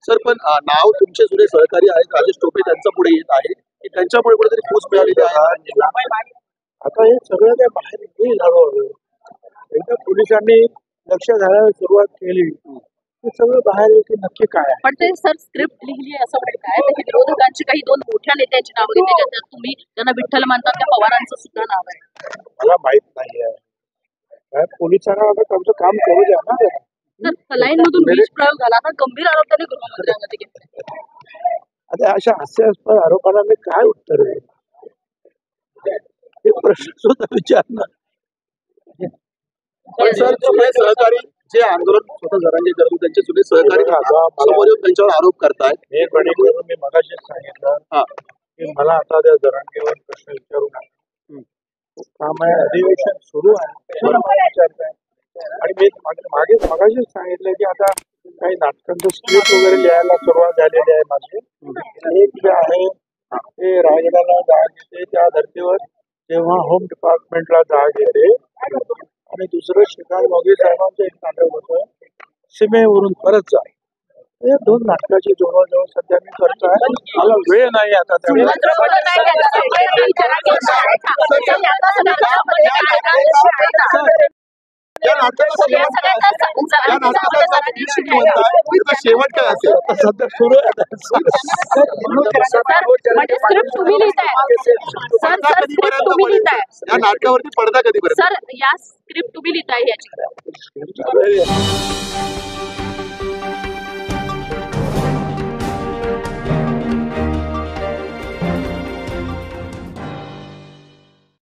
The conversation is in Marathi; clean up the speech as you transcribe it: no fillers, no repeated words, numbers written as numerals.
सर पण नाव तुमचे जुने सहकारी आहेत राजेश टोपे त्यांचं पुढे येत आहे की त्यांच्यामुळे कुठेतरी फूस मिळालेली आहे. आता हे सगळं काय बाहेर येईल हळूहळू. एकदा पोलिसांनी लक्ष घालायला सुरुवात केली ते सगळं बाहेर येईल की नक्की काय आहे. पण ते सर स्क्रिप्ट लिहिली आहे असं म्हणताय तर विरोधकांची काही दोन मोठ्या नेत्यांची नावं घेतली त्याच्यात तुम्ही त्यांना विठ्ठल मानतात त्या पवारांचं सुद्धा नाव आहे. मला माहित नाही आहे काय पोलिसांना आता त्यांचं काम करू द्या ना. तर सलाईन मधून विष प्रयोग झाला तर गंभीर आरोप त्यांनी गृहमंत्र्यांमध्ये घेतले. आता अशा हास्यास्पद आरोपाला मी काय उत्तर देईल हे प्रश्न सुद्धा विचारणार. पण सर जुने सहकारी जे आंदोलन स्वतः जरांगे करतो त्यांचे जुने सहकारी समोर येऊन त्यांच्यावर आरोप करतायत. हे गणित मी मगाशीच सांगितलं की मला आता त्या जरांगेवर प्रश्न विचारू नका. काम आहे अधिवेशन सुरू आहे मला विचारताय आणि मी मगाशीच सांगितलं की आता काही नाटकांचं स्क्रिप्ट वगैरे लिहायला सुरुवात झालेली आहे माझी. एक जे आहे ते रायगडाला जाग येते त्या धर्तीवर तेव्हा होम डिपार्टमेंटला जाग येते आणि दुसरं श्रीकांत मोघे साहेबांचं एक नाटक होतं सीमेवरून परत जा. हे दोन नाटकाची जवळजवळ सध्या मी करतोय. मला वेळ नाही आता त्यामुळे शेवट काय असेल सध्या सुरू आहे. या नाटकावरती पडदा कधीपर्यंत सर या स्क्रिप्ट तुम्ही लिहिताय याची